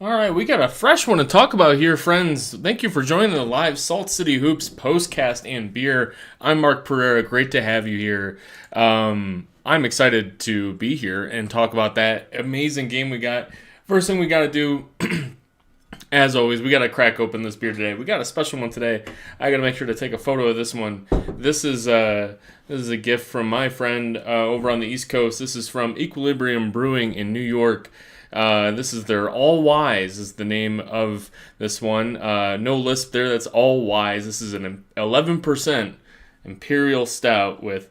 All right, we got a fresh one to talk about here, friends. Thank you for joining the live Salt City Hoops postcast and beer. I'm Mark Pereira. Great to have you here. I'm excited to be here and talk about that amazing game we got. First thing we got to do, as always, we got to crack open this beer today. We got a special one today. I got to make sure to take a photo of this one. This is a gift from my friend over on the East Coast. This is from Equilibrium Brewing in New York. This is their All Wise is the name of this one. No lisp there. That's All Wise. This is an 11% Imperial Stout with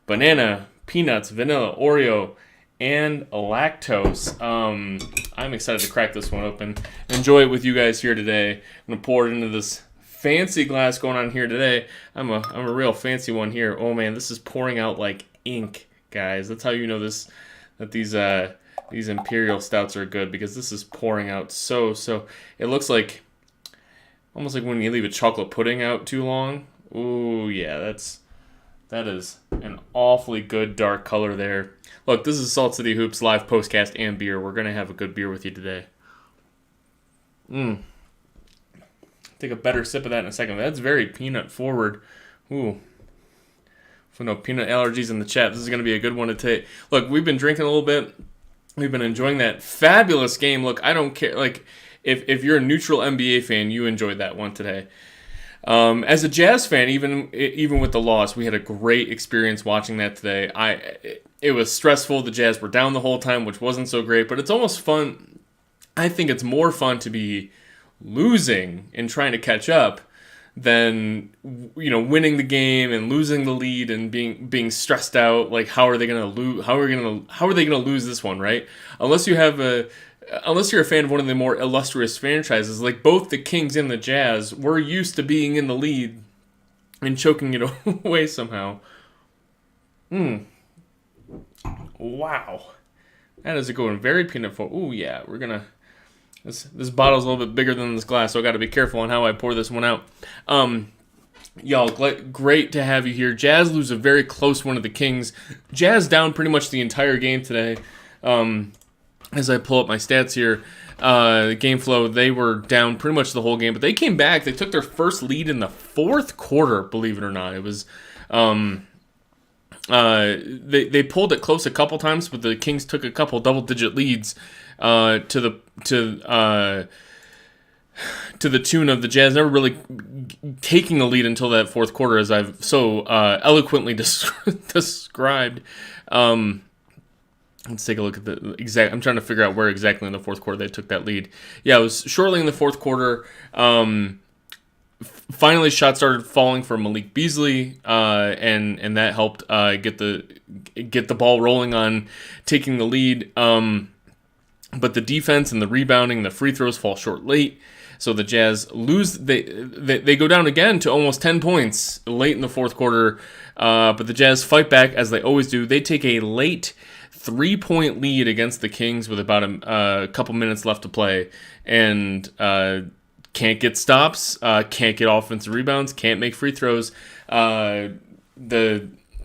banana, peanuts, vanilla, Oreo, and lactose. I'm excited to crack this one open. Enjoy it with you guys here today. I'm going to pour it into this fancy glass going on here today. I'm a real fancy one here. Oh man, this is pouring out like ink, guys. That's how you know that these Imperial Stouts are good, because this is pouring out so. It looks like almost like when you leave a chocolate pudding out too long. Ooh, yeah, that is an awfully good dark color there. Look, this is Salt City Hoops live postcast and beer. We're going to have a good beer with you today. Take a better sip of that in a second. That's very peanut forward. Ooh. For no peanut allergies in the chat, this is going to be a good one to take. Look, we've been drinking a little bit. We've been enjoying that fabulous game. Look, I don't care. Like, if you're a neutral NBA fan, you enjoyed that one today. As a Jazz fan, even with the loss, we had a great experience watching that today. It was stressful. The Jazz were down the whole time, which wasn't so great. But it's almost fun. I think it's more fun to be losing and trying to catch up than winning the game and losing the lead and being stressed out. Like, how are they going to lose? How are they going to lose this one, right? Unless you're a fan of one of the more illustrious franchises, like both the Kings and the Jazz, we're used to being in the lead and choking it away somehow. Wow, that is going very peanut forward. Ooh, yeah, we're gonna. This bottle's a little bit bigger than this glass, so I got to be careful on how I pour this one out. Y'all, great to have you here. Jazz lose a very close one to the Kings. Jazz down pretty much the entire game today. As I pull up my stats here, the game flow, they were down pretty much the whole game, but they came back. They took their first lead in the fourth quarter, believe it or not. It was they pulled it close a couple times, but the Kings took a couple double-digit leads to the tune of the Jazz never really taking the lead until that fourth quarter, as I've so eloquently described. Let's take a look at the exact. I'm trying to figure out where exactly in the fourth quarter they took that lead. Yeah, it was shortly in the fourth quarter. Finally, shots started falling for Malik Beasley, and that helped get the ball rolling on taking the lead. But the defense and the rebounding, the free throws fall short late. So the Jazz lose. They go down again to almost 10 points late in the fourth quarter. But the Jazz fight back as they always do. They take a late 3-point lead against the Kings with about a couple minutes left to play, and can't get stops, can't get offensive rebounds, can't make free throws. The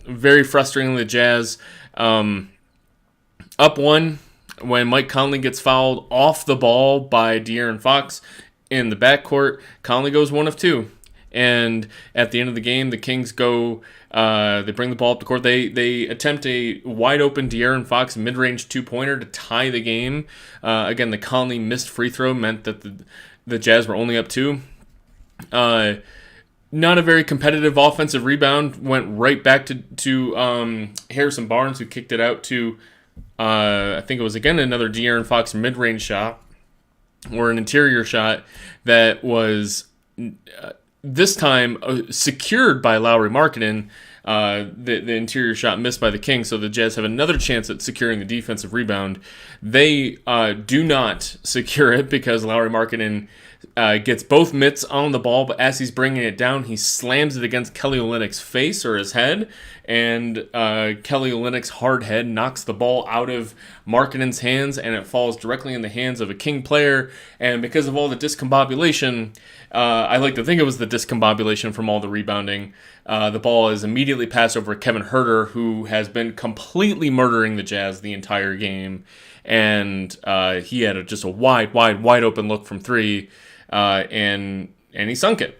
very frustrating, the Jazz up one when Mike Conley gets fouled off the ball by De'Aaron Fox in the backcourt. Conley goes 1 of 2. And at the end of the game, the Kings go, they bring the ball up the court. They attempt a wide-open De'Aaron Fox mid-range two-pointer to tie the game. Again, the Conley missed free throw meant that the Jazz were only up 2. Not a very competitive offensive rebound. Went right back to Harrison Barnes, who kicked it out to, I think it was, again, another De'Aaron Fox mid-range shot, or an interior shot that was... this time secured by Lauri Markkanen. The interior shot missed by the Kings, so the Jazz have another chance at securing the defensive rebound. They do not secure it because Lauri Markkanen gets both mitts on the ball, but as he's bringing it down, he slams it against Kelly Olynyk's face or his head, and Kelly Olynyk's hard head knocks the ball out of Markkanen's hands, and it falls directly in the hands of a King player. And because of all the discombobulation, I like to think it was the discombobulation from all the rebounding, the ball is immediately passed over Kevin Huerter, who has been completely murdering the Jazz the entire game. And he had just a wide open look from three, and he sunk it.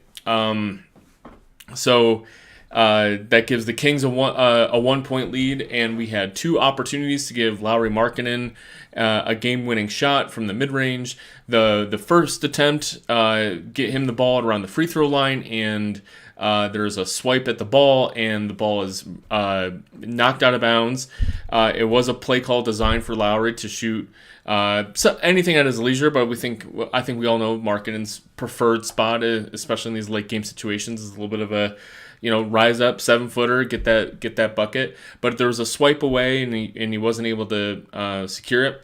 So that gives the Kings a 1 point lead, and we had two opportunities to give Lauri Markkanen a game-winning shot from the mid-range. The first attempt, get him the ball around the free throw line, and there's a swipe at the ball, and the ball is knocked out of bounds. It was a play call designed for Lauri to shoot anything at his leisure, but I think we all know Markkanen's preferred spot, especially in these late game situations, is a little bit of a rise up 7-footer, get that bucket. But there was a swipe away, and he wasn't able to secure it.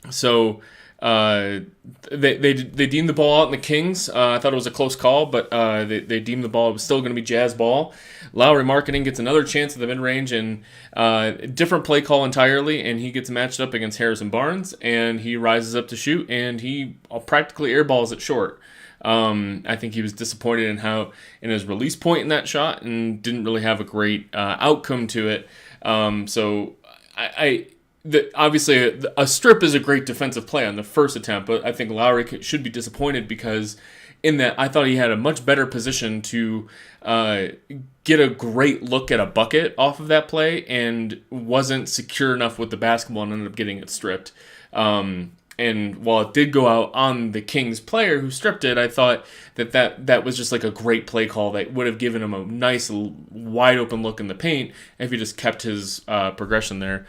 So they deemed the ball out in the Kings. I thought it was a close call, but they deemed the ball was still going to be Jazz ball. Lauri Markkanen gets another chance at the mid-range, and different play call entirely, and he gets matched up against Harrison Barnes, and he rises up to shoot, and he practically airballs it short. I think he was disappointed in his release point in that shot, and didn't really have a great outcome to it. So obviously a strip is a great defensive play on the first attempt, but I think Lauri should be disappointed because in that I thought he had a much better position to get a great look at a bucket off of that play, and wasn't secure enough with the basketball and ended up getting it stripped. And while it did go out on the Kings player who stripped it, I thought that was just like a great play call that would have given him a nice wide open look in the paint if he just kept his progression there.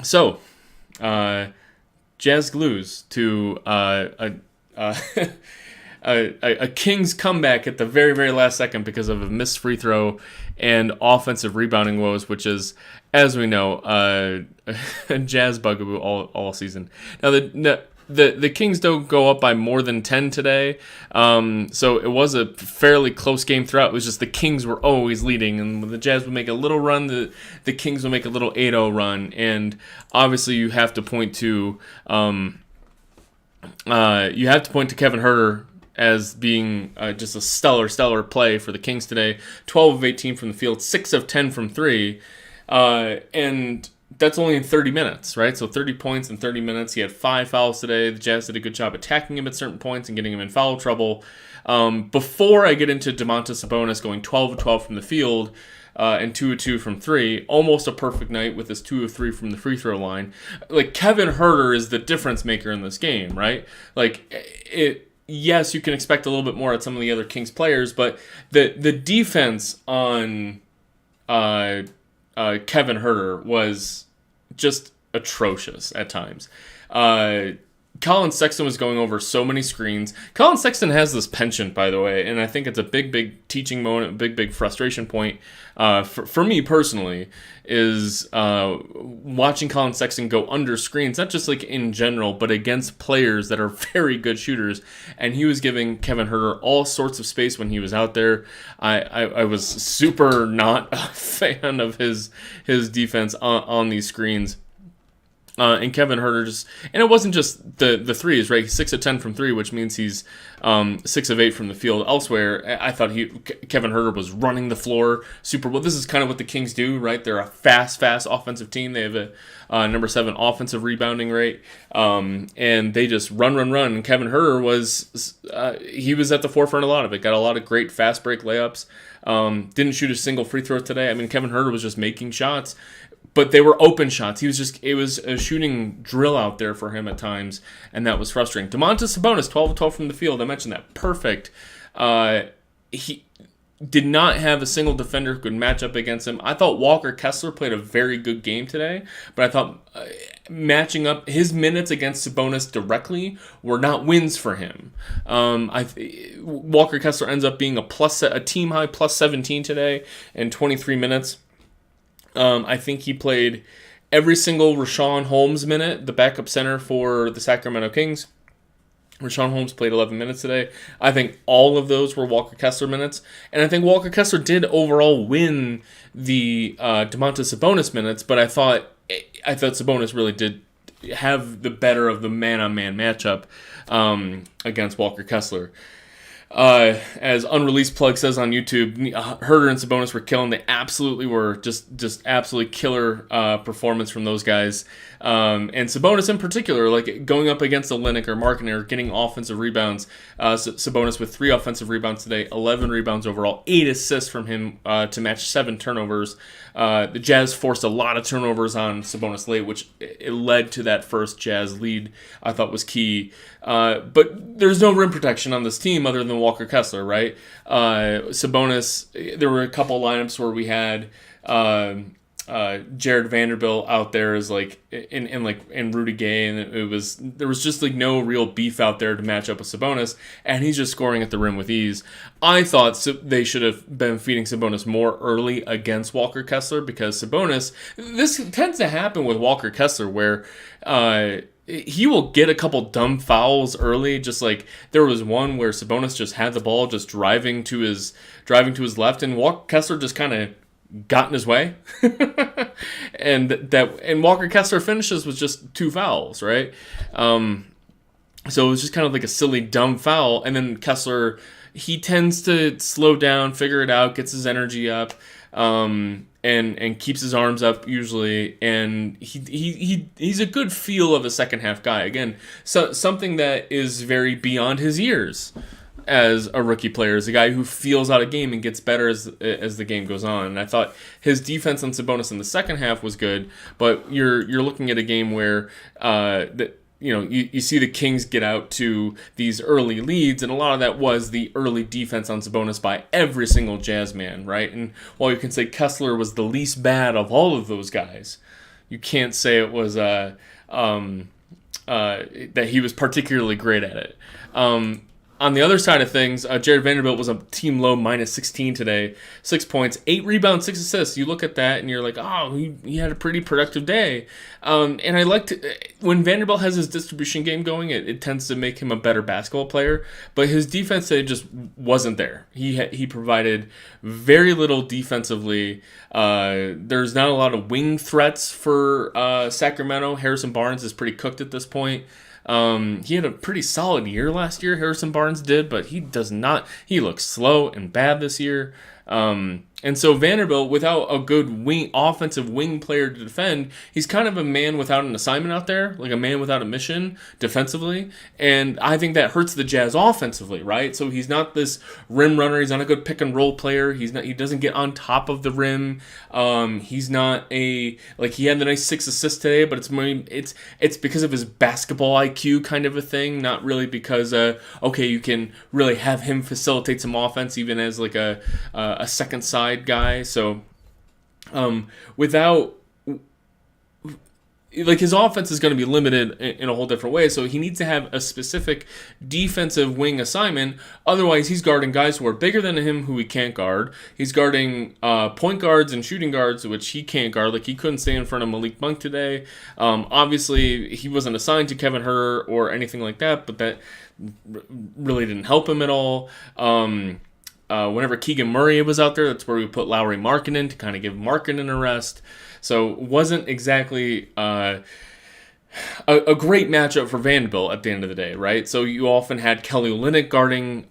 So Jazz glues to a Kings comeback at the very, very last second because of a missed free throw and offensive rebounding woes, which is, as we know, a Jazz bugaboo all season. Now, the Kings don't go up by more than 10 today, so it was a fairly close game throughout. It was just the Kings were always leading, and when the Jazz would make a little run, the Kings would make a little 8-0 run, and obviously you have to point to Kevin Huerter as being just a stellar play for the Kings today. 12 of 18 from the field, 6 of 10 from 3. And that's only in 30 minutes, right? So 30 points in 30 minutes. He had 5 fouls today. The Jazz did a good job attacking him at certain points and getting him in foul trouble. Before I get into Domantas Sabonis going 12 of 12 from the field, and 2 of 2 from 3, almost a perfect night with his 2 of 3 from the free throw line. Like, Kevin Huerter is the difference maker in this game, right? Yes, you can expect a little bit more at some of the other Kings players, but the defense on Kevin Huerter was just atrocious at times. Colin Sexton was going over so many screens. Colin Sexton has this penchant, by the way, and I think it's a big teaching moment, big frustration point for me personally, is watching Colin Sexton go under screens, not just like in general, but against players that are very good shooters. And he was giving Kevin Huerter all sorts of space when he was out there. I was super not a fan of his defense on these screens. And Kevin Huerter and it wasn't just the threes, right? He's 6 of 10 from 3, which means he's 6 of 8 from the field. Elsewhere, I thought Kevin Huerter was running the floor super well. This is kind of what the Kings do, right? They're a fast offensive team. They have a number 7 offensive rebounding rate, and they just run. And Kevin Huerter he was at the forefront of a lot of it. Got a lot of great fast break layups. Didn't shoot a single free throw today. I mean, Kevin Huerter was just making shots, but they were open shots. It was a shooting drill out there for him at times, and that was frustrating. Domantas Sabonis, 12 of 12 from the field. I mentioned that. Perfect. He did not have a single defender who could match up against him. I thought Walker Kessler played a very good game today, but I thought matching up his minutes against Sabonis directly were not wins for him. Walker Kessler ends up being a team high plus 17 today in 23 minutes. I think he played every single Richaun Holmes minute, the backup center for the Sacramento Kings. Rashawn Holmes played 11 minutes today. I think all of those were Walker Kessler minutes. And I think Walker Kessler did overall win the Domantas Sabonis minutes, but I thought Sabonis really did have the better of the man-on-man matchup against Walker Kessler. As Unreleased Plug says on YouTube, Herter and Sabonis were killing. They absolutely were just absolutely killer performance from those guys. And Sabonis in particular, like going up against Olynyk or Markkanen, getting offensive rebounds. Sabonis with 3 offensive rebounds today, 11 rebounds overall, 8 assists from him to match 7 turnovers. The Jazz forced a lot of turnovers on Sabonis late, which it led to that first Jazz lead. I thought was key. But there's no rim protection on this team other than Walker Kessler, right? Sabonis, there were a couple lineups where we had Jared Vanderbilt out there as like in Rudy Gay, and there was just like no real beef out there to match up with Sabonis, and he's just scoring at the rim with ease. I thought they should have been feeding Sabonis more early against Walker Kessler, because Sabonis, this tends to happen with Walker Kessler where he will get a couple dumb fouls early. Just like there was one where Sabonis just had the ball just driving to his left, and Walker Kessler just kind of got in his way. and Walker Kessler finishes with just 2 fouls, right? So it was just kind of like a silly dumb foul, and then Kessler, he tends to slow down, figure it out, gets his energy up, and keeps his arms up usually, and he's a good feel of a second half guy. Again, so something that is very beyond his years as a rookie player, is a guy who feels out a game and gets better as the game goes on. And I thought his defense on Sabonis in the second half was good, but you're looking at a game where you see the Kings get out to these early leads, and a lot of that was the early defense on Sabonis by every single Jazz man, right? And while you can say Kessler was the least bad of all of those guys, you can't say it was that he was particularly great at it. On the other side of things, Jared Vanderbilt was a team low -16 today. 6 points, 8 rebounds, 6 assists. You look at that and you're like, oh, he had a pretty productive day. And I liked when Vanderbilt has his distribution game going, it tends to make him a better basketball player. But his defense today just wasn't there. He provided very little defensively. There's not a lot of wing threats for Sacramento. Harrison Barnes is pretty cooked at this point. He had a pretty solid year last year, Harrison Barnes did, but he does not. He looks slow and bad this year. And so Vanderbilt, without a good offensive wing player to defend, he's kind of a man without an assignment out there, like a man without a mission defensively. And I think that hurts the Jazz offensively, right? So he's not this rim runner. He's not a good pick and roll player. He doesn't get on top of the rim. He's not he had the nice 6 assists today, but it's because of his basketball IQ kind of a thing, not really because you can really have him facilitate some offense even as like a second side guy. So without his offense is going to be limited in a whole different way, so he needs to have a specific defensive wing assignment. Otherwise, he's guarding guys who are bigger than him who he can't guard. He's guarding point guards and shooting guards, which he can't guard. Like, he couldn't stay in front of Malik Monk today. Obviously, he wasn't assigned to Kevin Herter or anything like that, but that really didn't help him at all. Whenever Keegan Murray was out there, that's where we put Lauri Markkanen to kind of give Markkanen a rest. So it wasn't exactly a great matchup for Vanderbilt at the end of the day, right? So you often had Kelly Olynyk guarding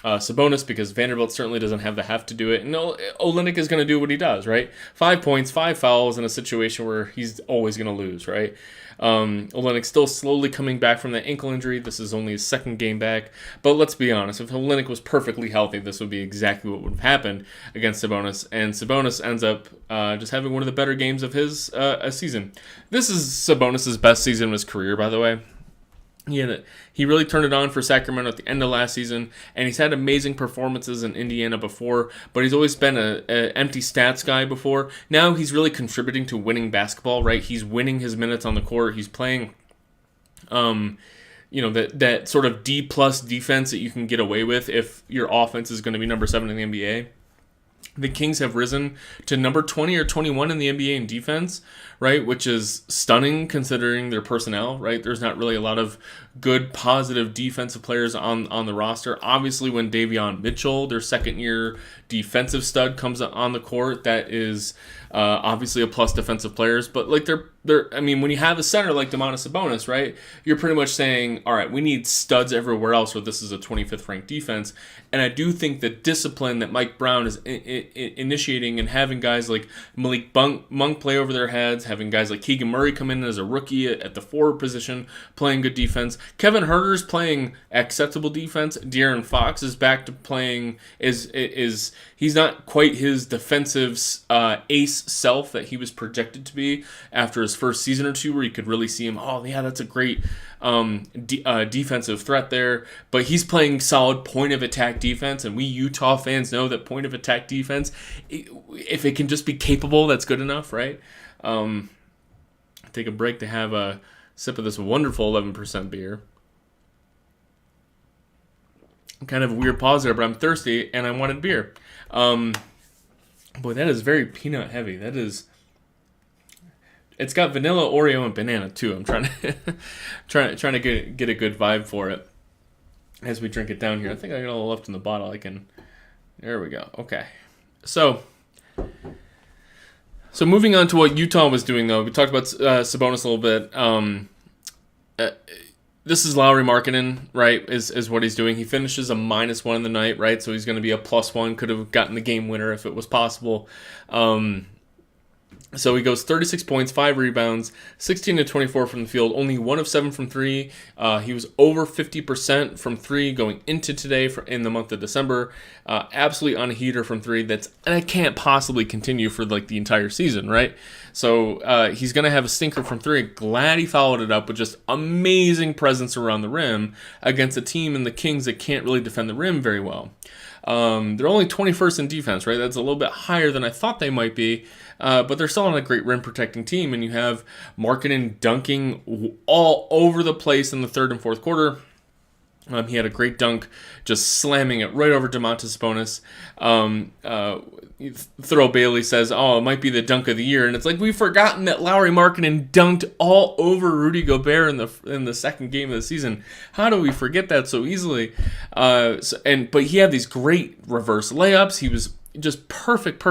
Sabonis, because Vanderbilt certainly doesn't have the heft to do it. And Olynyk is going to do what he does, right? 5 points, 5 fouls in a situation where he's always going to lose, right? Olynyk still slowly coming back from that ankle injury. This is only his second game back. But let's be honest, if Olynyk was perfectly healthy, this would be exactly what would have happened against Sabonis. And Sabonis ends up just having one of the better games of his season. This is Sabonis' best season of his career, by the way. He really turned it on for Sacramento at the end of last season, and he's had amazing performances in Indiana before, but he's always been a empty stats guy before. Now he's really contributing to winning basketball, right? He's winning his minutes on the court. He's playing that sort of D+ defense that you can get away with if your offense is going to be number 7 in the NBA. The Kings have risen to number 20 or 21 in the NBA in defense, right? Which is stunning considering their personnel, right? There's not really a lot of good, positive defensive players on the roster. Obviously, when Davion Mitchell, their second-year defensive stud, comes on the court, that is obviously a plus defensive players. But like I mean, when you have a center like Domantas Sabonis, right, you're pretty much saying, all right, we need studs everywhere else, where this is a 25th ranked defense. And I do think the discipline that Mike Brown is initiating and having guys like Malik Monk play over their heads, having guys like Keegan Murray come in as a rookie at the forward position, playing good defense. Kevin Huerter's playing acceptable defense. De'Aaron Fox is back to playing, he's not quite his defensive ace self that he was projected to be after his first season or two, where you could really see him, oh yeah, that's a great defensive threat there. But he's playing solid point of attack defense, and we Utah fans know that point of attack defense, if it can just be capable, that's good enough, right? Take a break to have a sip of this wonderful 11% beer. Kind of a weird pause there, but I'm thirsty and I wanted beer. Boy, that is very peanut heavy. That is. It's got vanilla, Oreo, and banana too. I'm trying to get a good vibe for it as we drink it down here. I think I got a little left in the bottle. There we go. Okay, so moving on to what Utah was doing, though, we talked about Sabonis a little bit. This is Lauri Markkanen, right, is what he's doing. He finishes a -1 in the night, right, so he's going to be a +1. Could have gotten the game winner if it was possible. So he goes 36 points, 5 rebounds, 16 to 24 from the field, only 1 of 7 from 3. He was over 50% from 3 going into today in the month of December. Absolutely on a heater from 3. That can't possibly continue for like the entire season, right? So he's going to have a stinker from 3. Glad he followed it up with just amazing presence around the rim against a team in the Kings that can't really defend the rim very well. They're only 21st in defense, right? That's a little bit higher than I thought they might be. But they're still on a great rim-protecting team, and you have Markkanen dunking all over the place in the third and fourth quarter. He had a great dunk, just slamming it right over Domantas Sabonis. Thurl Bailey says, oh, it might be the dunk of the year. And it's like, we've forgotten that Lauri Markkanen dunked all over Rudy Gobert in the second game of the season. How do we forget that so easily? But he had these great reverse layups. He was just perfect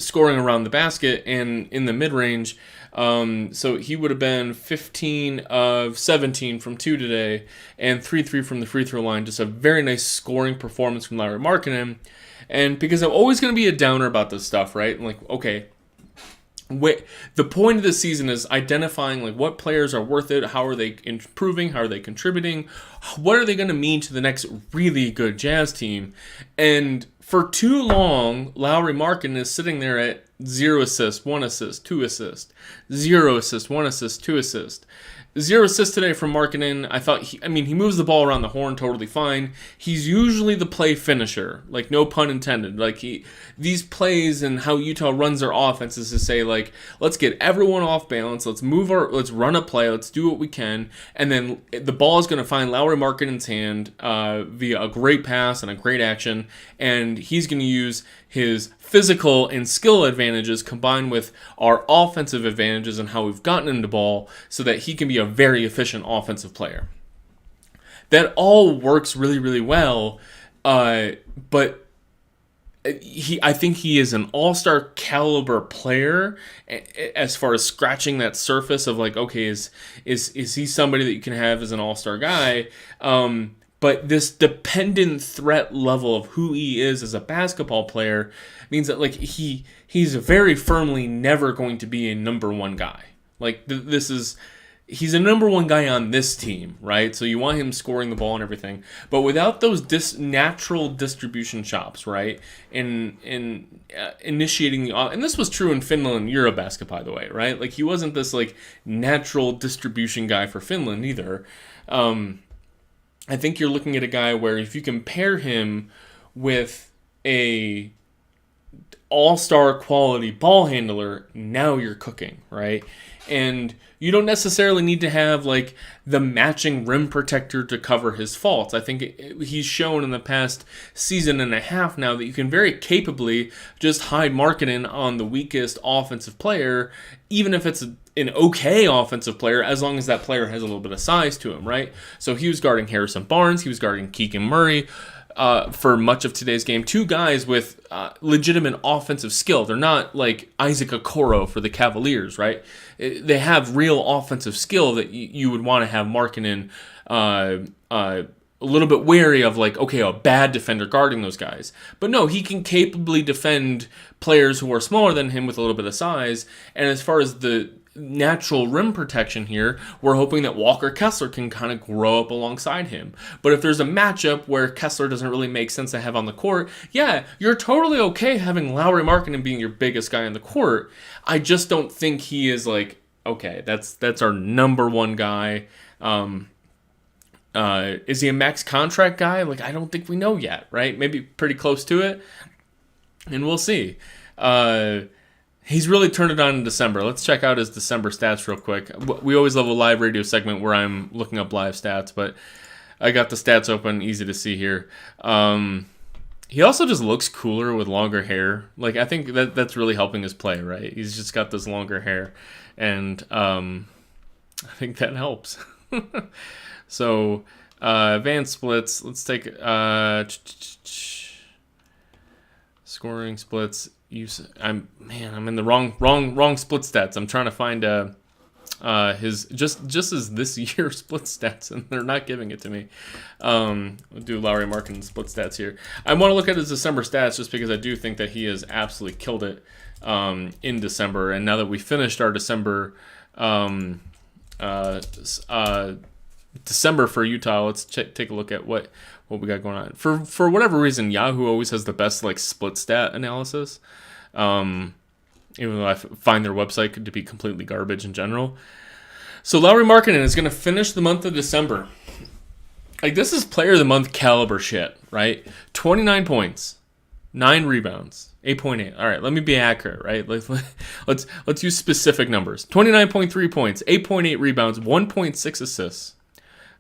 scoring around the basket and in the mid-range. So he would have been 15 of 17 from 2 today and 3 from the free throw line. Just a very nice scoring performance from Lauri Markkanen. And because I'm always going to be a downer about this stuff, right? I'm like, okay, the point of the season is identifying like what players are worth it, how are they improving, how are they contributing, what are they going to mean to the next really good Jazz team. And for too long, Lauri Markkanen is sitting there at 0 assists, 1 assist, 2 assists, 0 assists, 1 assist, 2 assists. 0 assists today from Markkanen. I thought he moves the ball around the horn totally fine. He's usually the play finisher, like no pun intended. Like these plays and how Utah runs their offense is to say like, let's get everyone off balance, let's run a play, let's do what we can, and then the ball is going to find Lauri Markkanen's hand via a great pass and a great action, and he's going to use his physical and skill advantages combined with our offensive advantages and how we've gotten him the ball so that he can be a very efficient offensive player. That all works really, really well, but I think he is an all-star caliber player as far as scratching that surface of like, okay, is he somebody that you can have as an all-star guy? But this dependent threat level of who he is as a basketball player means that like he's very firmly never going to be a number one guy. Like he's a number one guy on this team, right? So you want him scoring the ball and everything, but without those natural distribution chops, right? And initiating the and this was true in Finland Eurobasket, by the way, right? Like he wasn't this like natural distribution guy for Finland either. I think you're looking at a guy where if you compare him with a all-star quality ball handler, now you're cooking, right? And you don't necessarily need to have like the matching rim protector to cover his faults. I think he's shown in the past season and a half now that you can very capably just hide Markkanen on the weakest offensive player, even if it's an okay offensive player, as long as that player has a little bit of size to him, right? So he was guarding Harrison Barnes, he was guarding Keegan Murray, for much of today's game. Two guys with legitimate offensive skill. They're not like Isaac Okoro for the Cavaliers, right? They have real offensive skill that you would want to have Markkanen a little bit wary of, like, okay, a bad defender guarding those guys. But no, he can capably defend players who are smaller than him with a little bit of size. And as far as the natural rim protection here, we're hoping that Walker Kessler can kind of grow up alongside him. But if there's a matchup where Kessler doesn't really make sense to have on the court, yeah, you're totally okay having Lauri Markkanen being your biggest guy on the court. I just don't think he is like, okay, that's our number one guy. Is he a max contract guy? Like, I don't think we know yet, right? Maybe pretty close to it, and we'll see. He's really turned it on in December. Let's check out his December stats real quick. We always love a live radio segment where I'm looking up live stats, but I got the stats open, easy to see here. He also just looks cooler with longer hair. Like, I think that's really helping his play, right? He's just got this longer hair, and I think that helps. So, advanced splits. Let's take scoring splits. I'm in the wrong split stats. I'm trying to find his just as this year split stats, and they're not giving it to me. We'll do Lauri Markkanen split stats here. I want to look at his December stats just because I do think that he has absolutely killed it in December. And now that we finished our December December for Utah, let's take a look at what we got going on. For whatever reason, Yahoo always has the best like split stat analysis. Even though I find their website to be completely garbage in general. So Lauri Markkanen is going to finish the month of December. Like, this is player of the month caliber shit, right? 29 points, 9 rebounds, 8.8. All right, let me be accurate, right? Let's use specific numbers. 29.3 points, 8.8 rebounds, 1.6 assists.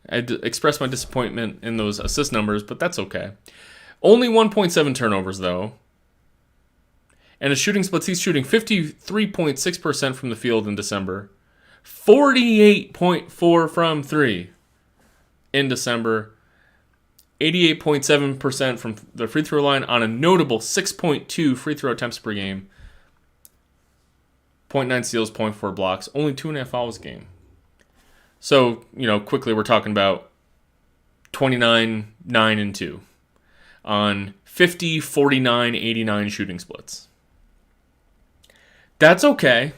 I expressed my disappointment in those assist numbers, but that's okay. Only 1.7 turnovers, though. And his shooting splits, he's shooting 53.6% from the field in December, 48.4% from 3 in December, 88.7% from the free throw line on a notable 6.2 free throw attempts per game, 0.9 steals, 0.4 blocks, only 2.5 fouls a game. So, quickly we're talking about 29, 9, and 2 on 50, 49, 89 shooting splits. That's okay.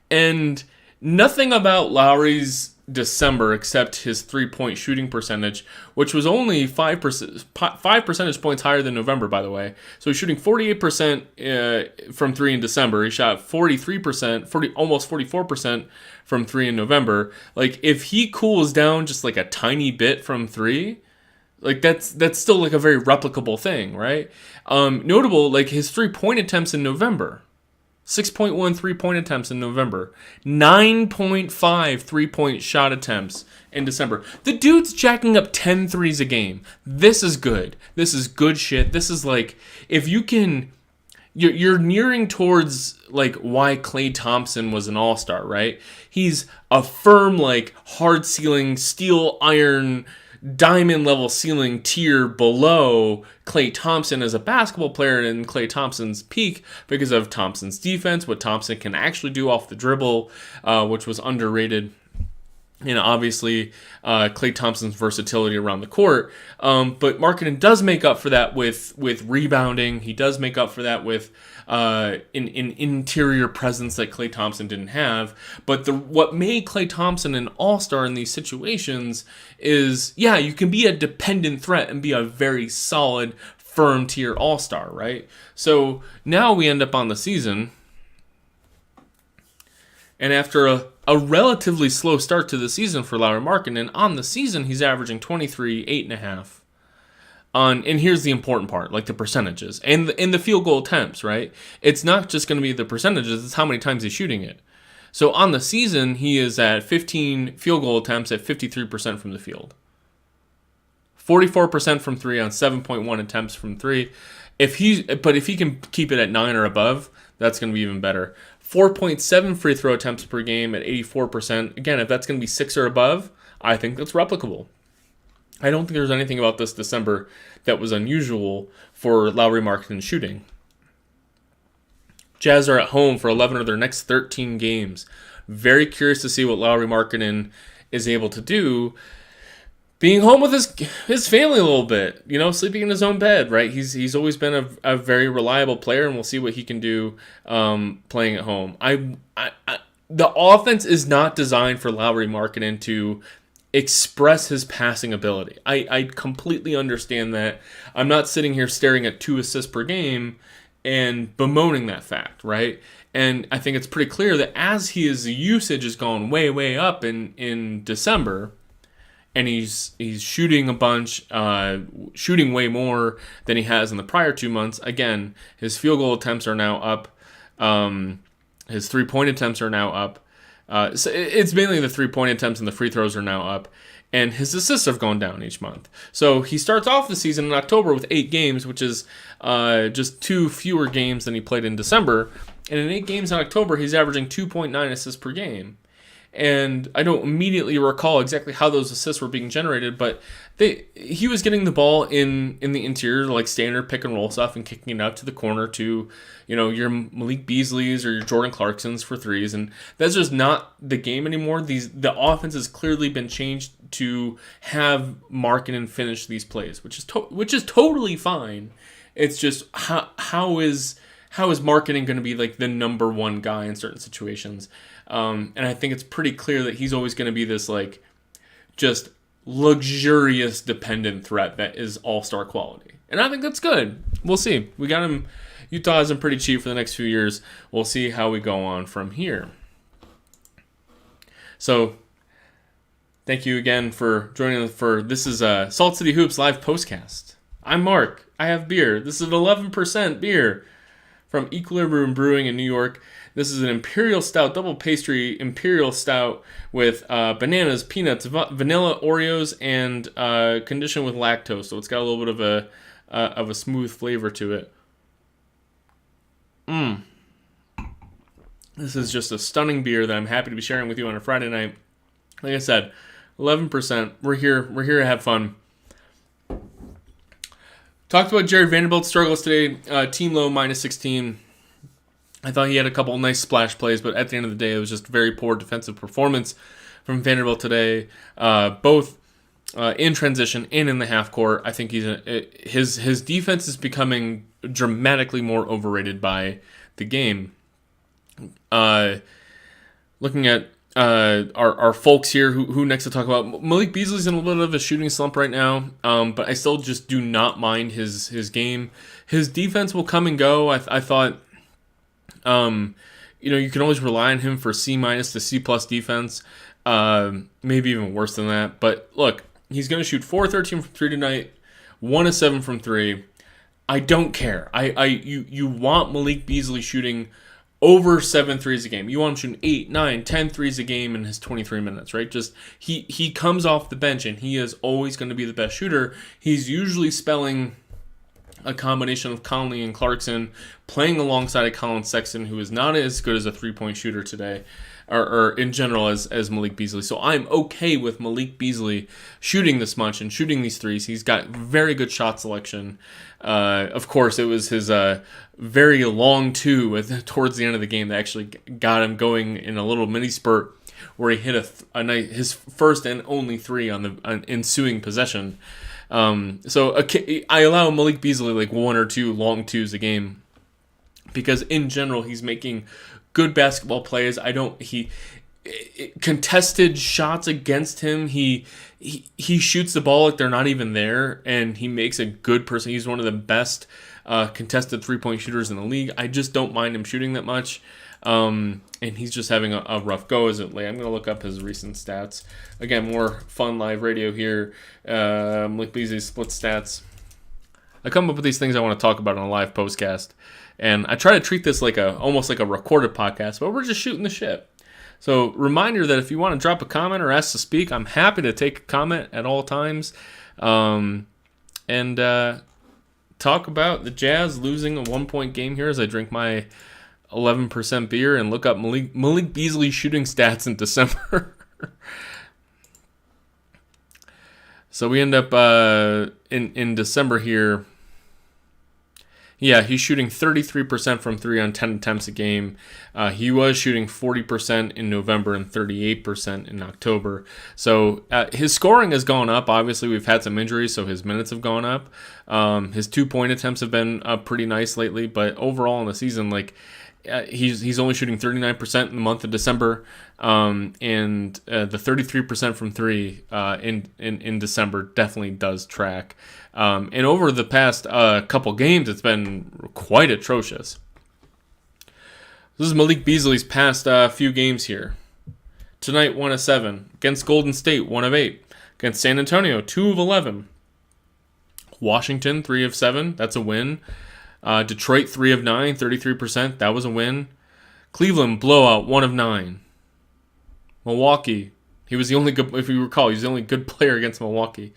And nothing about Lauri's December except his 3-point shooting percentage, which was only 5 percentage points higher than November, by the way. So he's shooting 48% from 3 in December. He shot 43%, almost 44% from 3 in November. Like, if he cools down just like a tiny bit from 3, like that's still like a very replicable thing, right? Notable, like his 3-point attempts in November. 6.1 3-point attempts in November. 9.5 3-point shot attempts in December. The dude's jacking up 10 threes a game. This is good. This is good shit. This is like, if you can, you're nearing towards like why Klay Thompson was an all-star, right? He's a firm, like, hard ceiling, steel, iron, diamond level ceiling tier below Klay Thompson as a basketball player and Klay Thompson's peak because of Thompson's defense, what Thompson can actually do off the dribble, which was underrated. And obviously, Klay Thompson's versatility around the court. But Markkanen does make up for that with rebounding. He does make up for that with an interior presence that Klay Thompson didn't have. But what made Klay Thompson an all-star in these situations is, yeah, you can be a dependent threat and be a very solid, firm tier all-star, right? So now we end up on the season, and after a relatively slow start to the season for Lauri Markkanen, on the season he's averaging 23, 8.5, and here's the important part, like the percentages and the field goal attempts, right? It's not just going to be the percentages, it's how many times he's shooting it. So on the season, he is at 15 field goal attempts at 53% from the field. 44% from 3 on 7.1 attempts from 3. If he can keep it at 9 or above, that's going to be even better. 4.7 free throw attempts per game at 84%. Again, if that's going to be 6 or above, I think that's replicable. I don't think there's anything about this December that was unusual for Lauri Markkanen shooting. Jazz are at home for 11 of their next 13 games. Very curious to see what Lauri Markkanen is able to do. Being home with his family a little bit, sleeping in his own bed, right? He's always been a very reliable player, and we'll see what he can do playing at home. The offense is not designed for Lauri Markkanen to express his passing ability. I completely understand that. I'm not sitting here staring at 2 assists per game and bemoaning that fact, right? And I think it's pretty clear that as his usage has gone way, way up in December, and he's shooting a bunch, shooting way more than he has in the prior 2 months. Again, his field goal attempts are now up. His three-point attempts are now up. So it's mainly the three-point attempts and the free throws are now up. And his assists have gone down each month. So he starts off the season in October with 8 games, which is just 2 fewer games than he played in December. And in 8 games in October, he's averaging 2.9 assists per game. And I don't immediately recall exactly how those assists were being generated, but he was getting the ball in the interior, like standard pick and roll stuff, and kicking it out to the corner to, your Malik Beasley's or your Jordan Clarkson's for threes, and that's just not the game anymore. The offense has clearly been changed to have Markkanen finish these plays, which is totally fine. It's just how is Markkanen going to be like the number one guy in certain situations? And I think it's pretty clear that he's always going to be this like just luxurious dependent threat that is all-star quality. And I think that's good. We'll see. We got him. Utah has him pretty cheap for the next few years. We'll see how we go on from here. So thank you again for joining us for this is Salt City Hoops live postcast. I'm Mark. I have beer. This is an 11% beer from Equilibrium Brewing in New York. This is an Imperial Stout, double pastry Imperial Stout with bananas, peanuts, vanilla, Oreos, and conditioned with lactose. So it's got a little bit of a smooth flavor to it. This is just a stunning beer that I'm happy to be sharing with you on a Friday night. Like I said, 11%. We're here to have fun. Talked about Jared Vanderbilt's struggles today. Team low, -16. I thought he had a couple nice splash plays, but at the end of the day, it was just very poor defensive performance from Vanderbilt today, both in transition and in the half court. I think his defense is becoming dramatically more overrated by the game. Looking at our folks here, who next to talk about, Malik Beasley's in a little bit of a shooting slump right now, but I still just do not mind his game. His defense will come and go. I thought. You can always rely on him for C- to C+ defense, maybe even worse than that. But look, he's going to shoot 4-13 from 3 tonight, 1-7 from 3. I don't care. You want Malik Beasley shooting over 7 threes a game. You want him shooting 8, 9, 10 threes a game in his 23 minutes, right? Just he comes off the bench and he is always going to be the best shooter. He's usually spelling a combination of Conley and Clarkson, playing alongside a Colin Sexton, who is not as good as a three-point shooter today, or in general as Malik Beasley. So I'm okay with Malik Beasley shooting this much and shooting these threes. He's got very good shot selection. Of course, it was his very long two towards the end of the game that actually got him going in a little mini spurt where he hit his first and only three on the ensuing possession. So I allow Malik Beasley like 1 or 2 long twos a game because in general he's making good basketball plays. Contested shots against him, he shoots the ball like they're not even there, and he makes a good person. He's one of the best contested 3-point shooters in the league. I just don't mind him shooting that much. And he's just having a rough go as it late. I'm going to look up his recent stats. Again, more fun live radio here. Malik Beasley split stats. I come up with these things I want to talk about on a live postcast, and I try to treat this like almost like a recorded podcast, but we're just shooting the shit. So reminder that if you want to drop a comment or ask to speak, I'm happy to take a comment at all times, and talk about the Jazz losing a 1-point game here as I drink my 11% beer and look up Malik Beasley's shooting stats in December. So we end up in December here. Yeah, he's shooting 33% from 3 on 10 attempts a game. He was shooting 40% in November and 38% in October. So his scoring has gone up. Obviously, we've had some injuries, so his minutes have gone up. His 2-point attempts have been pretty nice lately, but overall in the season, he's only shooting 39% in the month of December, and the 33% from 3 in December definitely does track. And over the past couple games, it's been quite atrocious. This is Malik Beasley's past few games here. Tonight, 1 of 7. Against Golden State, 1 of 8. Against San Antonio, 2 of 11. Washington, 3 of 7. That's a win. Detroit, 3 of 9, 33%. That was a win. Cleveland, blowout, 1 of 9. Milwaukee, he was the only good, if you recall, he was the only good player against Milwaukee.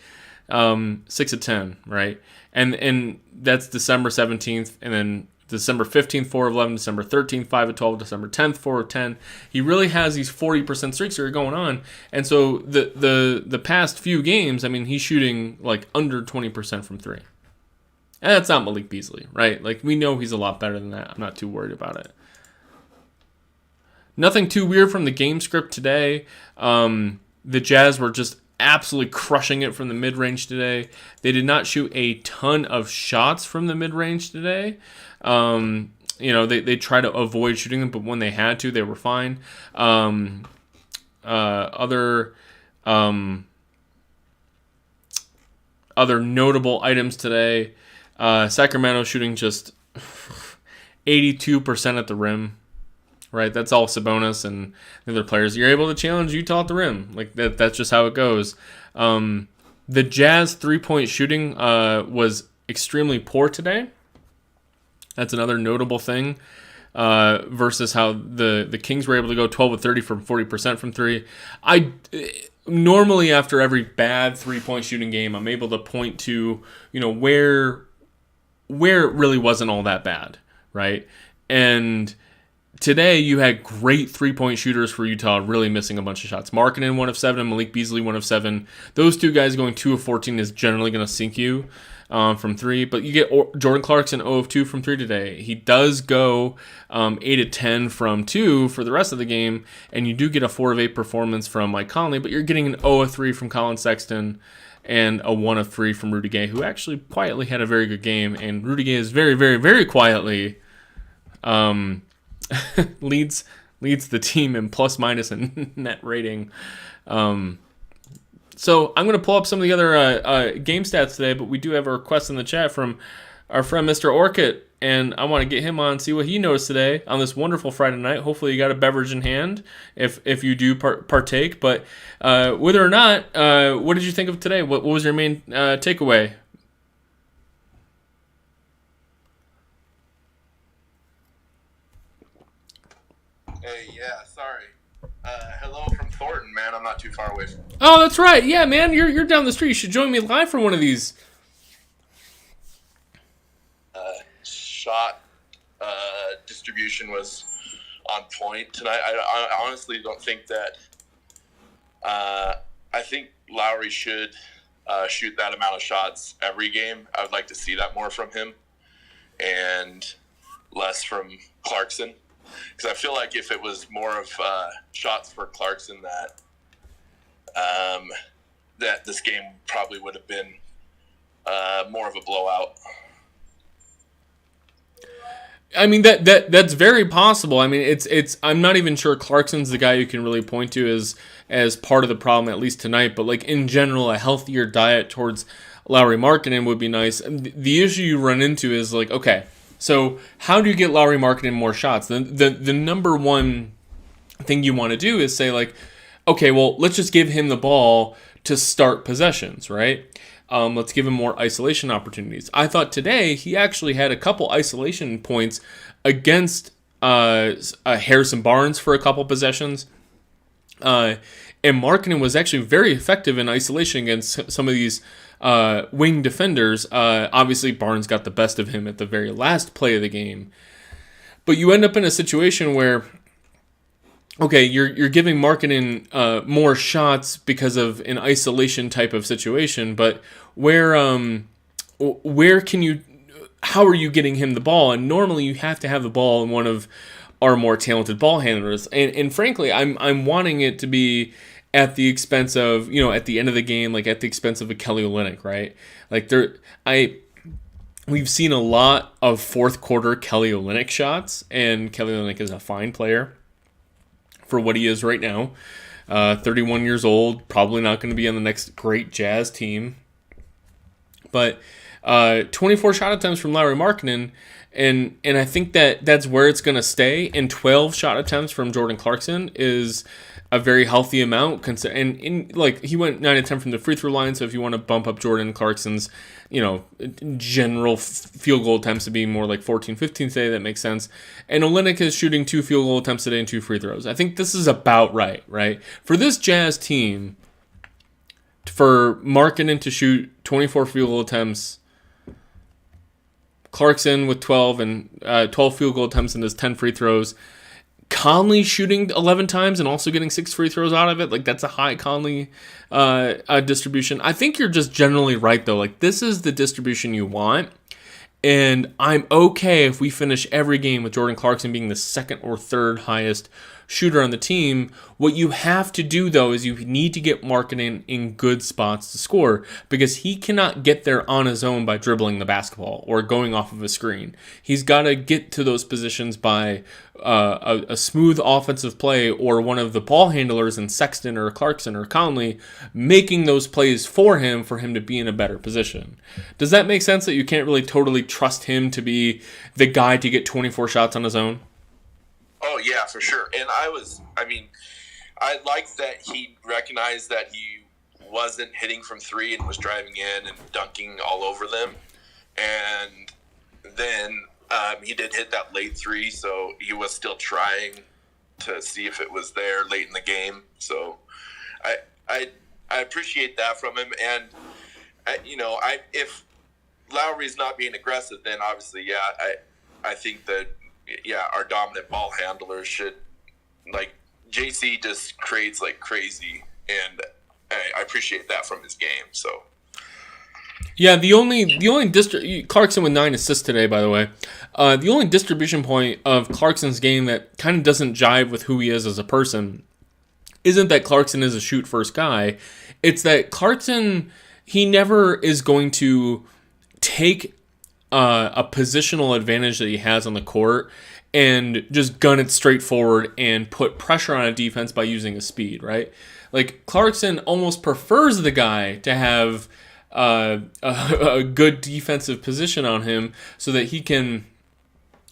6 of 10, right? And that's December 17th, and then December 15th, 4 of 11, December 13th, 5 of 12, December 10th, 4 of 10. He really has these 40% streaks that are going on. And so the past few games, I mean, he's shooting like under 20% from 3. And that's not Malik Beasley, right? Like, we know he's a lot better than that. I'm not too worried about it. Nothing too weird from the game script today. The Jazz were just absolutely crushing it from the mid-range today. They did not shoot a ton of shots from the mid-range today. They try to avoid shooting them, but when they had to, they were fine. Other notable items today. Sacramento shooting just 82% at the rim, right? That's all Sabonis and the other players. You're able to challenge Utah at the rim. Like that's just how it goes. The Jazz 3-point shooting was extremely poor today. That's another notable thing versus how the Kings were able to go 12 of 30 from 40% from 3. Normally after every bad 3-point shooting game, I'm able to point to, where it really wasn't all that bad, right? And today you had great 3-point shooters for Utah really missing a bunch of shots. Markkanen 1 of 7 and Malik Beasley 1 of 7. Those two guys going 2 of 14 is generally going to sink you from 3. But you get Jordan Clarkson 0 of 2 from 3 today. He does go 8 of 10 from 2 for the rest of the game. And you do get a 4 of 8 performance from Mike Conley. But you're getting an 0 of 3 from Colin Sexton and a 1 of 3 from Rudy Gay, who actually quietly had a very good game. And Rudy Gay is very, very, very quietly leads the team in plus minus and net rating. So I'm going to pull up some of the other game stats today, but we do have a request in the chat from our friend Mr. Orchid, and I want to get him on, see what he noticed today on this wonderful Friday night. Hopefully you got a beverage in hand if you do partake. But whether or not, what did you think of today? What was your main takeaway? Hey, yeah, sorry. Hello from Thornton, man. I'm not too far away from you. Oh, that's right. Yeah, man, you're down the street. You should join me live for one of these. Shot distribution was on point tonight. I honestly don't think that. I think Lowry should shoot that amount of shots every game. I would like to see that more from him and less from Clarkson. Because I feel like if it was more of shots for Clarkson, that this game probably would have been more of a blowout. I mean that's very possible. I mean it's I'm not even sure Clarkson's the guy you can really point to as part of the problem, at least tonight. But like in general, a healthier diet towards Lauri Markkanen would be nice. The issue you run into is like, okay, so how do you get Lauri Markkanen more shots? The number one thing you want to do is say like, okay, well let's just give him the ball to start possessions, right? Let's give him more isolation opportunities. I thought today he actually had a couple isolation points against Harrison Barnes for a couple possessions. And Markkanen was actually very effective in isolation against some of these wing defenders. Obviously, Barnes got the best of him at the very last play of the game. But you end up in a situation where, okay, you're giving Markkanen more shots because of an isolation type of situation, but where can you, how are you getting him the ball? And normally you have to have the ball in one of our more talented ball handlers. And frankly, I'm wanting it to be at the expense of, at the end of the game, like at the expense of a Kelly Olynyk, right? Like we've seen a lot of fourth quarter Kelly Olynyk shots, and Kelly Olynyk is a fine player for what he is right now. 31 years old, probably not going to be on the next great Jazz team. But 24 shot attempts from Lauri Markkanen, and I think that's where it's going to stay. And 12 shot attempts from Jordan Clarkson is a very healthy amount. And like he went 9 of 10 from the free throw line. So if you want to bump up Jordan Clarkson's, general field goal attempts to be more like 14, 15 today, that makes sense. And Olynyk is shooting 2 field goal attempts today and 2 free throws. I think this is about right? For this Jazz team, for Markkanen to shoot 24 field goal attempts, Clarkson with 12 and 12 field goal attempts and his 10 free throws, Conley shooting 11 times and also getting 6 free throws out of it. Like, that's a high Conley distribution. I think you're just generally right, though. Like, this is the distribution you want. And I'm okay if we finish every game with Jordan Clarkson being the second or third highest shooter on the team. What you have to do, though, is you need to get Markkanen in good spots to score, because he cannot get there on his own by dribbling the basketball or going off of a screen. He's got to get to those positions by a smooth offensive play, or one of the ball handlers in Sexton or Clarkson or Conley making those plays for him to be in a better position. Does that make sense, that you can't really totally trust him to be the guy to get 24 shots on his own? Oh, yeah, for sure. And I liked that he recognized that he wasn't hitting from three and was driving in and dunking all over them. And then he did hit that late three, so he was still trying to see if it was there late in the game. So I appreciate that from him. And, if Lowry's not being aggressive, then obviously, I think that, our dominant ball handlers should, like, JC just creates like crazy, and I appreciate that from his game. So, yeah, the only Clarkson with 9 assists today, by the way. The only distribution point of Clarkson's game that kind of doesn't jive with who he is as a person isn't that Clarkson is a shoot first guy. It's that Clarkson, he never is going to take a positional advantage that he has on the court and just gun it straight forward and put pressure on a defense by using his speed, right? Like, Clarkson almost prefers the guy to have a good defensive position on him so that he can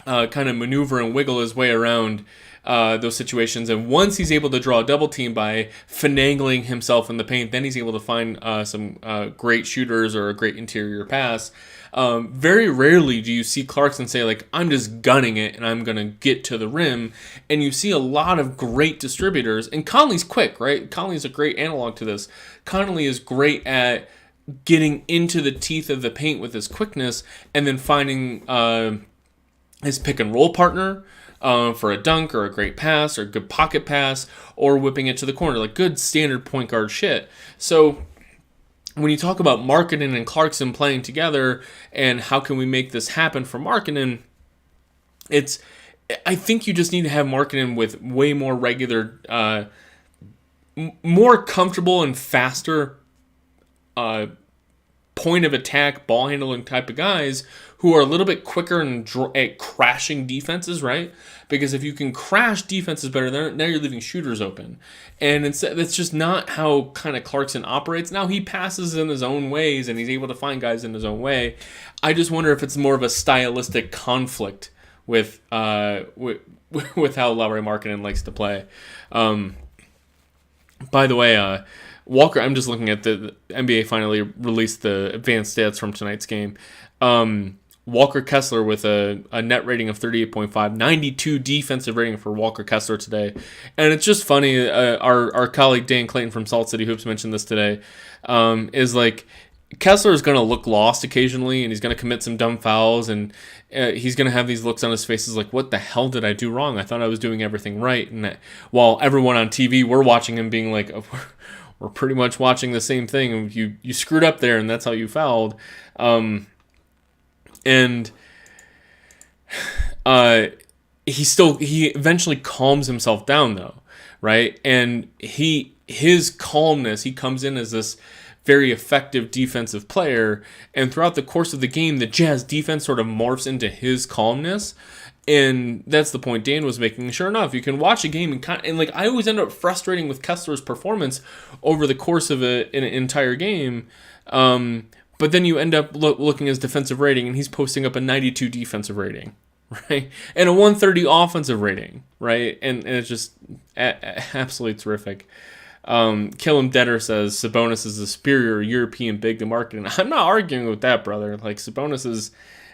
kind of maneuver and wiggle his way around those situations. And once he's able to draw a double team by finagling himself in the paint, then he's able to find some great shooters or a great interior pass. Very rarely do you see Clarkson say, like, I'm just gunning it and I'm going to get to the rim. And you see a lot of great distributors. And Conley's quick, right? Conley's a great analog to this. Conley is great at getting into the teeth of the paint with his quickness and then finding his pick and roll partner for a dunk or a great pass or a good pocket pass or whipping it to the corner. Like, good standard point guard shit. So when you talk about Markkanen and Clarkson playing together and how can we make this happen for Markkanen, I think you just need to have Markkanen with way more regular, more comfortable and faster point of attack, ball handling type of guys who are a little bit quicker at crashing defenses, right? Because if you can crash defenses better, now you're leaving shooters open. And that's just not how kind of Clarkson operates. Now, he passes in his own ways, and he's able to find guys in his own way. I just wonder if it's more of a stylistic conflict with how Lauri Markkanen likes to play. By the way, Walker, I'm just looking at the NBA finally released the advanced stats from tonight's game. Walker Kessler with a net rating of 38.5, 92 defensive rating for Walker Kessler today. And it's just funny, our colleague Dan Clayton from Salt City Hoops mentioned this today, is like, Kessler is going to look lost occasionally, and he's going to commit some dumb fouls, and he's going to have these looks on his face like, what the hell did I do wrong? I thought I was doing everything right. And while everyone on TV, we're watching him being like, oh, we're pretty much watching the same thing. You screwed up there, and that's how you fouled. And he eventually calms himself down, though, right? And his calmness, he comes in as this very effective defensive player, and throughout the course of the game, the Jazz defense sort of morphs into his calmness, and that's the point Dan was making. Sure enough, you can watch a game and like, I always end up frustrating with Kessler's performance over the course of an entire game, but then you end up looking at his defensive rating, and he's posting up a 92 defensive rating, right, and a 130 offensive rating, right, and it's just absolutely terrific. Killam Deader says Sabonis is a superior European big to Markkanen. I'm not arguing with that, brother. Like, Sabonis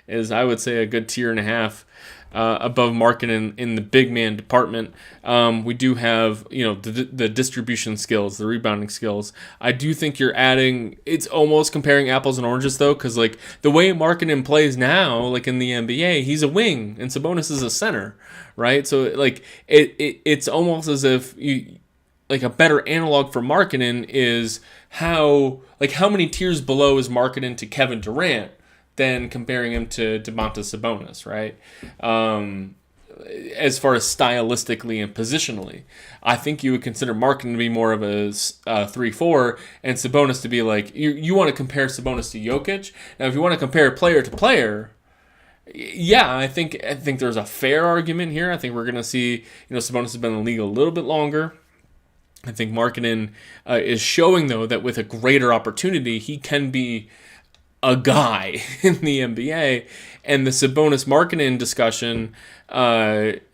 is I would say a good tier and a half above Markkanen in the big man department. We do have, the distribution skills, the rebounding skills. I do think you're adding. It's almost comparing apples and oranges, though, because like the way Markkanen plays now, like in the NBA, he's a wing and Sabonis is a center, right? So like it's almost as if you. Like, a better analog for Markkanen is how many tiers below is Markkanen to Kevin Durant than comparing him to Domantas Sabonis, right? As far as stylistically and positionally, I think you would consider Markkanen to be more of a 3-4 and Sabonis to be like, you want to compare Sabonis to Jokic. Now, if you want to compare player to player, yeah, I think there's a fair argument here. I think we're going to see, Sabonis has been in the league a little bit longer. I think Markkanen is showing, though, that with a greater opportunity, he can be a guy in the NBA. And the Sabonis-Markkanen discussion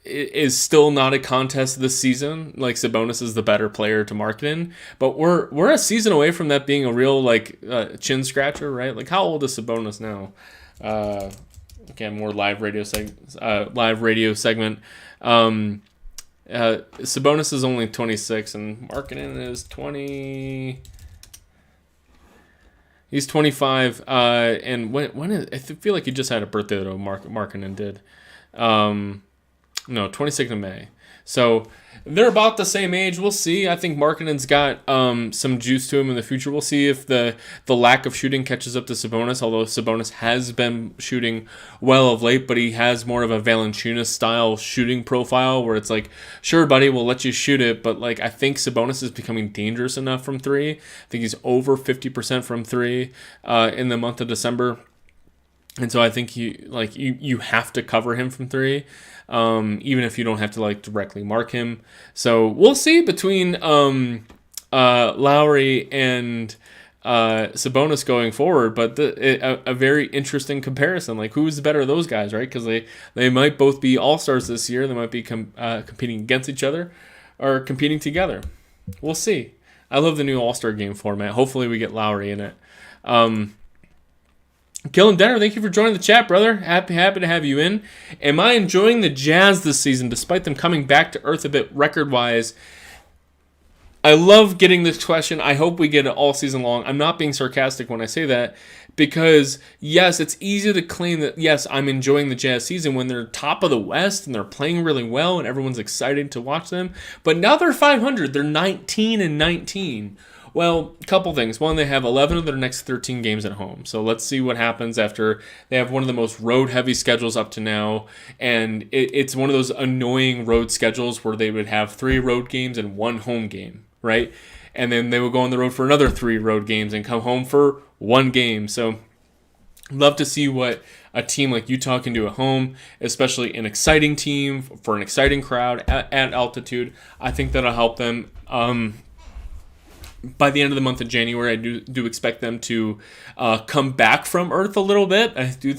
is still not a contest this season. Like, Sabonis is the better player to Markkanen. But we're a season away from that being a real, chin scratcher, right? Like, how old is Sabonis now? Again, more live radio segment. Sabonis is only 26 and Markkanen is 20. He's 25. And when is, I feel like he just had a birthday though. Markkanen did. No, 26th of May. So they're about the same age. We'll see. I think Markkanen's got some juice to him in the future. We'll see if the lack of shooting catches up to Sabonis, although Sabonis has been shooting well of late, but he has more of a Valanciunas-style shooting profile where it's like, sure, buddy, we'll let you shoot it, but I think Sabonis is becoming dangerous enough from three. I think he's over 50% from three in the month of December. And so I think you have to cover him from three, even if you don't have to directly mark him. So we'll see between Lowry and Sabonis going forward, but a very interesting comparison. Like, who's the better of those guys, right? Because they might both be all-stars this year. They might be competing against each other or competing together. We'll see. I love the new all-star game format. Hopefully we get Lowry in it. Killen Denner, thank you for joining the chat, brother. Happy to have you in. Am I enjoying the Jazz this season, despite them coming back to earth a bit record-wise? I love getting this question. I hope we get it all season long. I'm not being sarcastic when I say that, because, yes, it's easy to claim that, yes, I'm enjoying the Jazz season when they're top of the West and they're playing really well and everyone's excited to watch them. But now they're 500. They're 19-19. Well, a couple things. One, they have 11 of their next 13 games at home. So let's see what happens after they have one of the most road-heavy schedules up to now. And it's one of those annoying road schedules where they would have 3 road games and 1 home game, right? And then they would go on the road for another 3 road games and come home for 1 game. So love to see what a team like Utah can do at home, especially an exciting team for an exciting crowd at altitude. I think that'll help them. By the end of the month of January, I do expect them to come back from earth a little bit. I do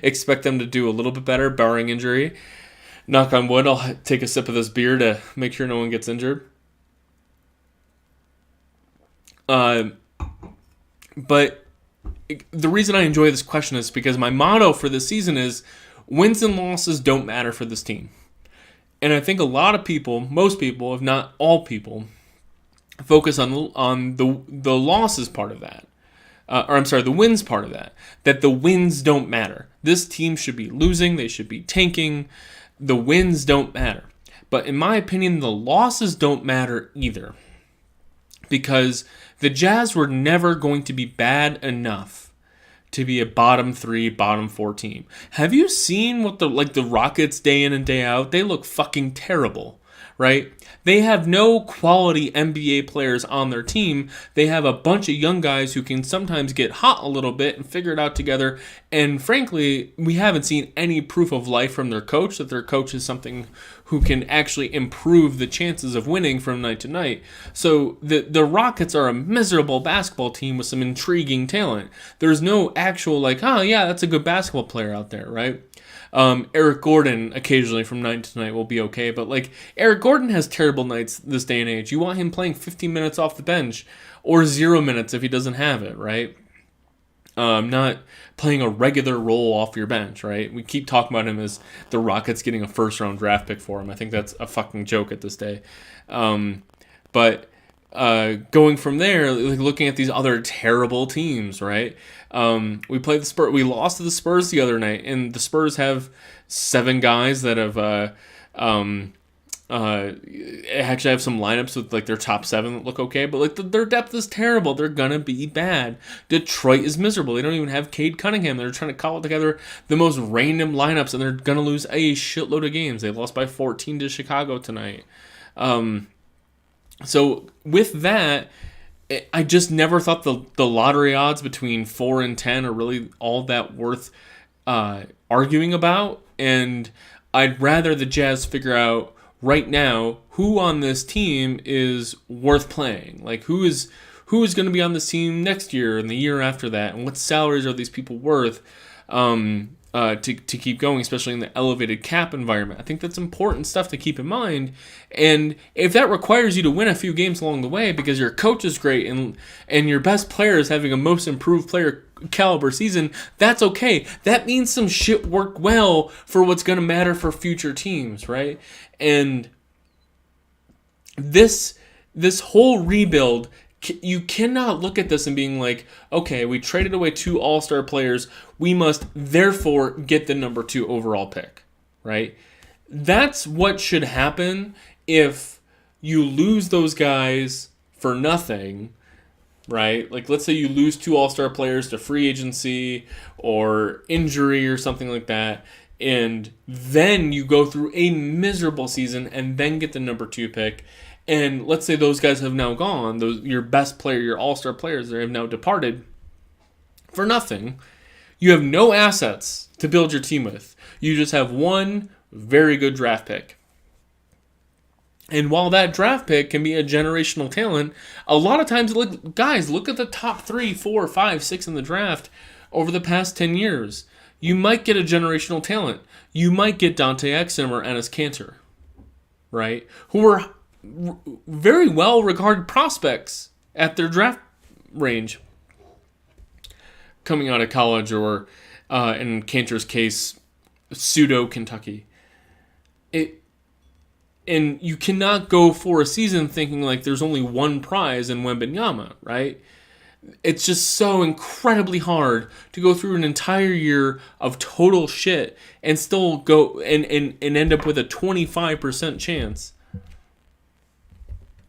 expect them to do a little bit better, barring injury. Knock on wood, I'll take a sip of this beer to make sure no one gets injured. Uh, but the reason I enjoy this question is because my motto for this season is wins and losses don't matter for this team. And I think a lot of people, most people, if not all people, focus on the losses part of that. The wins part of that. That the wins don't matter. This team should be losing. They should be tanking. The wins don't matter. But in my opinion, the losses don't matter either. Because the Jazz were never going to be bad enough to be a bottom 3, bottom 4 team. Have you seen what the Rockets day in and day out? They look fucking terrible, right? They have no quality NBA players on their team. They have a bunch of young guys who can sometimes get hot a little bit and figure it out together. And frankly, we haven't seen any proof of life from their coach, that their coach is something who can actually improve the chances of winning from night to night. So the Rockets are a miserable basketball team with some intriguing talent. There's no actual that's a good basketball player out there, right? Eric Gordon occasionally from night to night will be okay, but Eric Gordon has terrible nights this day and age. You want him playing 15 minutes off the bench or 0 minutes if he doesn't have it, right? Not playing a regular role off your bench, right? We keep talking about him as the Rockets getting a first-round draft pick for him. I think that's a fucking joke at this day. But going from there, looking at these other terrible teams, right? We played the Spurs. We lost to the Spurs the other night, and the Spurs have 7 guys that have actually have some lineups with their top 7 that look okay, but their depth is terrible. They're gonna be bad. Detroit is miserable. They don't even have Cade Cunningham. They're trying to cobble together the most random lineups, and they're gonna lose a shitload of games. They lost by 14 to Chicago tonight. So with that, I just never thought the lottery odds between 4 and 10 are really all that worth arguing about. And I'd rather the Jazz figure out right now who on this team is worth playing. Who is going to be on this team next year and the year after that, and what salaries are these people worth to keep going, especially in the elevated cap environment. I think that's important stuff to keep in mind. And if that requires you to win a few games along the way because your coach is great and your best player is having a most improved player caliber season, that's okay. That means some shit worked well for what's going to matter for future teams, right? And this whole rebuild, you cannot look at this and being like, okay, we traded away 2 all-star players, we must therefore get the number 2 overall pick, right? That's what should happen if you lose those guys for nothing, right? Let's say you lose 2 all-star players to free agency or injury or something like that, and then you go through a miserable season and then get the number 2 pick. And let's say those guys have now gone, your best player, your all-star players, they have now departed for nothing. You have no assets to build your team with. You just have one very good draft pick. And while that draft pick can be a generational talent, a lot of times, look at the top 3, 4, 5, 6 in the draft over the past 10 years. You might get a generational talent. You might get Dante Exum or Enes Kanter, right? Who are very well-regarded prospects at their draft range coming out of college, or in Kanter's case, pseudo-Kentucky. And you cannot go for a season thinking there's only one prize in Wembanyama, right? It's just so incredibly hard to go through an entire year of total shit and still go and end up with a 25% chance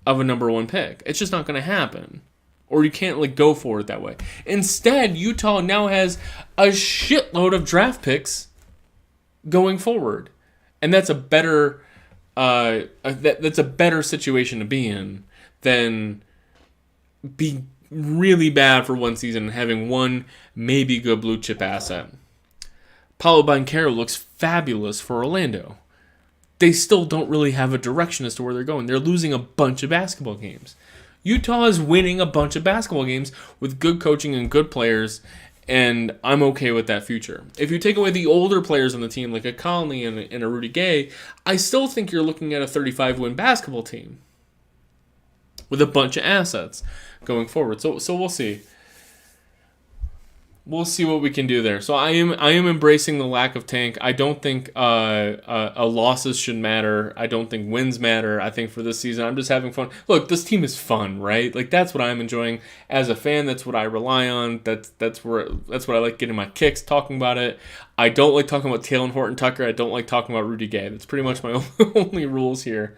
of a number 1 pick. It's just not going to happen. Or you can't go for it that way. Instead, Utah now has a shitload of draft picks going forward. And that's a better that's a better situation to be in than be really bad for one season and having one maybe good blue chip asset. Paolo Banchero looks fabulous for Orlando. They still don't really have a direction as to where they're going. They're losing a bunch of basketball games. Utah is winning a bunch of basketball games with good coaching and good players, and I'm okay with that future. If you take away the older players on the team, like a Conley and a Rudy Gay, I still think you're looking at a 35-win basketball team. with a bunch of assets going forward. So we'll see. We'll see what we can do there. So I am embracing the lack of tank. I don't think losses should matter. I don't think wins matter. I think for this season, I'm just having fun. Look, this team is fun, right? Like that's what I'm enjoying as a fan. That's what I rely on. That's what I like getting my kicks talking about it. I don't like talking about Taylor Horton Tucker. I don't like talking about Rudy Gay. That's pretty much my only rules here.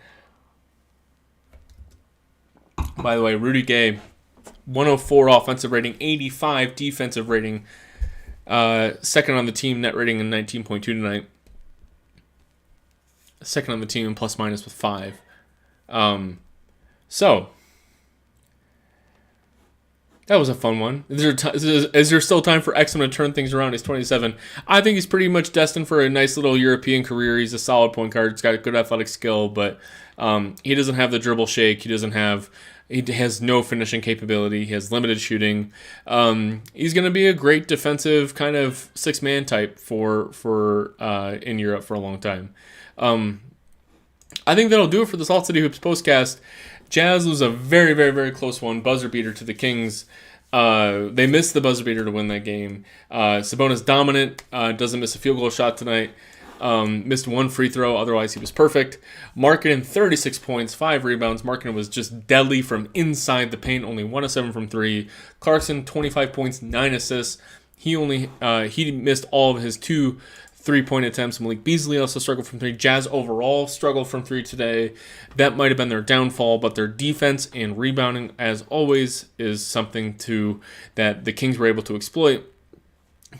By the way, Rudy Gay. 104 offensive rating, 85 defensive rating. Second on the team, net rating in 19.2 tonight. Second on the team in plus minus with 5. So that was a fun one. Is there still time for Exum to turn things around? He's 27. I think he's pretty much destined for a nice little European career. He's a solid point guard. He's got a good athletic skill, but he doesn't have the dribble shake. He has no finishing capability. He has limited shooting. He's going to be a great defensive kind of six-man type for in Europe for a long time. I think that'll do it for the Salt City Hoops postcast. Jazz was a very, very, very close one. Buzzer beater to the Kings. They missed the buzzer beater to win that game. Sabonis dominant. Doesn't miss a field goal shot tonight. Missed one free throw, otherwise he was perfect. Markkanen, 36 points, 5 rebounds. Markkanen was just deadly from inside the paint, only 1 of 7 from 3. Clarkson, 25 points, 9 assists. He missed all of his 2 3-point attempts. Malik Beasley also struggled from 3. Jazz overall struggled from 3 today. That might have been their downfall, but their defense and rebounding, as always, is something that the Kings were able to exploit.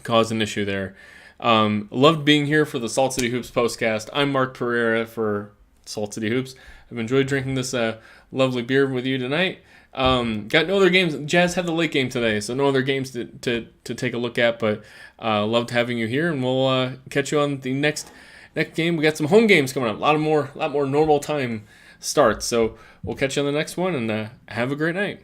Caused an issue there. Loved being here for the Salt City Hoops postcast. I'm Mark Pereira for Salt City Hoops. I've enjoyed drinking this lovely beer with you tonight. Got no other games. Jazz had the late game today, so no other games to take a look at, but loved having you here, and we'll catch you on the next game. We got some home games coming up. A lot more normal time starts, so we'll catch you on the next one, and have a great night.